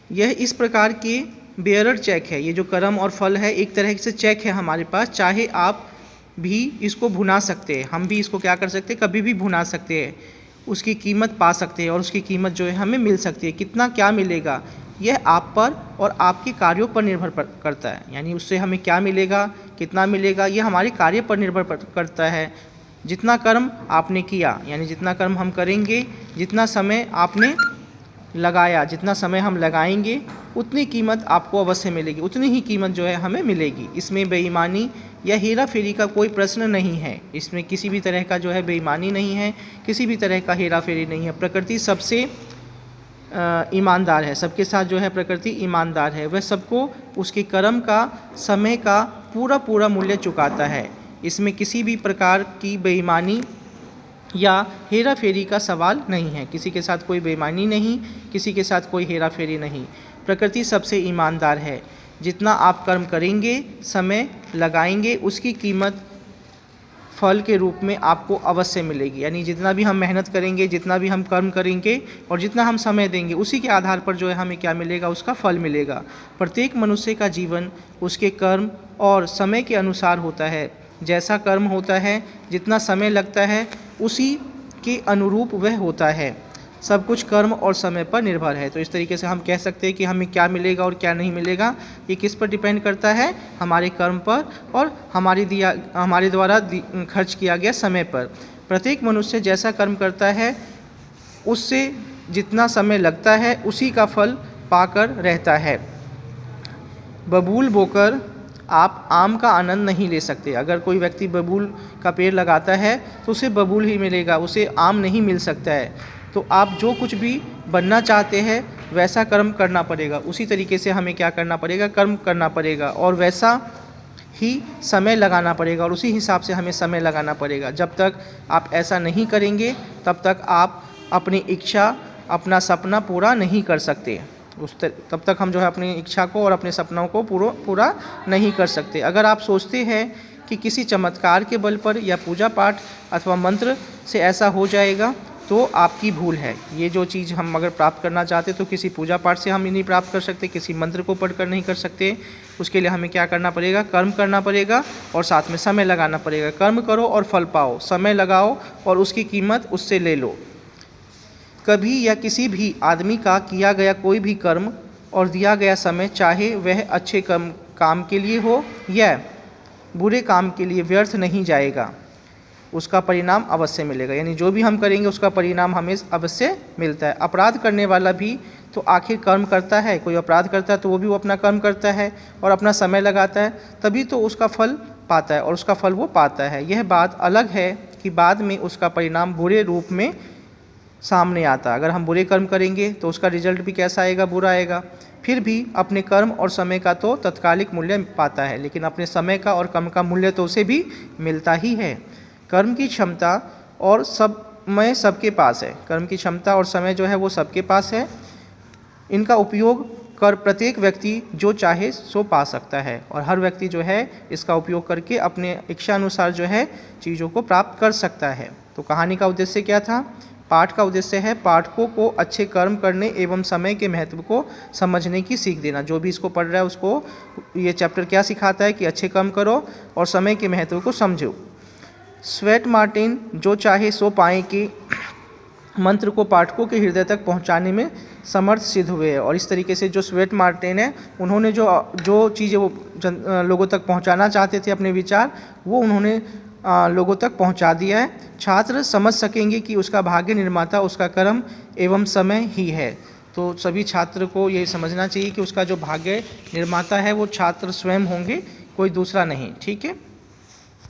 यह इस प्रकार के बेयरर चेक है। ये जो कर्म और फल है एक तरह से चेक है हमारे पास, चाहे आप भी इसको भुना सकते हैं, हम भी इसको क्या कर सकते हैं, कभी भी भुना सकते हैं, उसकी कीमत पा सकते हैं और उसकी कीमत जो है हमें मिल सकती है। कितना क्या मिलेगा यह आप पर और आपके कार्यों पर निर्भर करता है, यानी उससे हमें क्या मिलेगा, कितना मिलेगा, यह हमारे कार्य पर निर्भर करता है। जितना कर्म आपने किया, यानी जितना कर्म हम करेंगे, जितना समय आपने लगाया, जितना समय हम लगाएंगे, उतनी कीमत आपको अवश्य मिलेगी, उतनी ही कीमत जो है हमें मिलेगी। इसमें बेईमानी या हेरा फेरी का कोई प्रश्न नहीं है, इसमें किसी भी तरह का जो है बेईमानी नहीं है, किसी भी तरह का हेरा फेरी नहीं है। प्रकृति सबसे ईमानदार है, सबके साथ जो है प्रकृति ईमानदार है, वह सबको उसके कर्म का, समय का पूरा मूल्य चुकाता है। इसमें किसी भी प्रकार की बेईमानी या हेरा फेरी का सवाल नहीं है, किसी के साथ कोई बेईमानी नहीं, किसी के साथ कोई हेरा फेरी नहीं। प्रकृति सबसे ईमानदार है। जितना आप कर्म करेंगे, समय लगाएंगे, उसकी कीमत फल के रूप में आपको अवश्य मिलेगी। यानी जितना भी हम मेहनत करेंगे, जितना भी हम कर्म करेंगे और जितना हम समय देंगे, उसी के आधार पर जो है हमें क्या मिलेगा, उसका फल मिलेगा। प्रत्येक मनुष्य का जीवन उसके कर्म और समय के अनुसार होता है। जैसा कर्म होता है, जितना समय लगता है, उसी के अनुरूप वह होता है। सब कुछ कर्म और समय पर निर्भर है। तो इस तरीके से हम कह सकते हैं कि हमें क्या मिलेगा और क्या नहीं मिलेगा, ये किस पर डिपेंड करता है, हमारे कर्म पर और हमारे द्वारा खर्च किया गया समय पर। प्रत्येक मनुष्य जैसा कर्म करता है, उससे जितना समय लगता है, उसी का फल पाकर रहता है। बबूल बोकर आप आम का आनंद नहीं ले सकते। अगर कोई व्यक्ति बबूल का पेड़ लगाता है तो उसे बबूल ही मिलेगा, उसे आम नहीं मिल सकता है। तो आप जो कुछ भी बनना चाहते हैं वैसा कर्म करना पड़ेगा, उसी तरीके से हमें क्या करना पड़ेगा, कर्म करना पड़ेगा और वैसा ही समय लगाना पड़ेगा और उसी हिसाब से हमें समय लगाना पड़ेगा। जब तक आप ऐसा नहीं करेंगे तब तक आप अपनी इच्छा, अपना सपना पूरा नहीं कर सकते। तब तक हम जो है अपनी इच्छा को और अपने सपनों को पूरा नहीं कर सकते। अगर आप सोचते हैं कि किसी चमत्कार के बल पर या पूजा पाठ अथवा मंत्र से ऐसा हो जाएगा, तो आपकी भूल है। ये जो चीज़ हम अगर प्राप्त करना चाहते तो किसी पूजा पाठ से हम नहीं प्राप्त कर सकते, किसी मंत्र को पढ़कर नहीं कर सकते। उसके लिए हमें क्या करना पड़ेगा, कर्म करना पड़ेगा और साथ में समय लगाना पड़ेगा। कर्म करो और फल पाओ, समय लगाओ और उसकी कीमत उससे ले लो। कभी या किसी भी आदमी का किया गया कोई भी कर्म और दिया गया समय, चाहे वह अच्छे काम के लिए हो या बुरे काम के लिए, व्यर्थ नहीं जाएगा, उसका परिणाम अवश्य मिलेगा। यानी जो भी हम करेंगे उसका परिणाम हमें अवश्य मिलता है। अपराध करने वाला भी तो आखिर कर्म करता है, कोई अपराध करता है तो वो अपना कर्म करता है और अपना समय लगाता है, तभी तो उसका फल पाता है और उसका फल वो पाता है। यह बात अलग है कि बाद में उसका परिणाम बुरे रूप में सामने आता। अगर हम बुरे कर्म करेंगे तो उसका रिजल्ट भी कैसा आएगा, बुरा आएगा। फिर भी अपने कर्म और समय का तो तत्कालिक मूल्य पाता है, लेकिन अपने समय का और कर्म का मूल्य तो उसे भी मिलता ही है। कर्म की क्षमता और समय सबके पास है। कर्म की क्षमता और समय जो है वो सबके पास है। इनका उपयोग कर प्रत्येक व्यक्ति जो चाहे सो पा सकता है और हर व्यक्ति जो है इसका उपयोग करके अपने इच्छा अनुसार जो है चीज़ों को प्राप्त कर सकता है। तो कहानी का उद्देश्य क्या था, पाठ का उद्देश्य है पाठकों को अच्छे कर्म करने एवं समय के महत्व को समझने की सीख देना। जो भी इसको पढ़ रहा है उसको ये चैप्टर क्या सिखाता है कि अच्छे कर्म करो और समय के महत्व को समझो। स्वेट मार्टिन जो चाहे सो पाए कि मंत्र को पाठकों के हृदय तक पहुंचाने में समर्थ सिद्ध हुए हैं। और इस तरीके से जो स्वेट मार्टिन है, उन्होंने जो चीज़ें वो लोगों तक पहुंचाना चाहते थे, अपने विचार, वो उन्होंने लोगों तक पहुंचा दिया है। छात्र समझ सकेंगे कि उसका भाग्य निर्माता उसका कर्म एवं समय ही है। तो सभी छात्र को ये समझना चाहिए कि उसका जो भाग्य निर्माता है वो छात्र स्वयं होंगे, कोई दूसरा नहीं। ठीक है।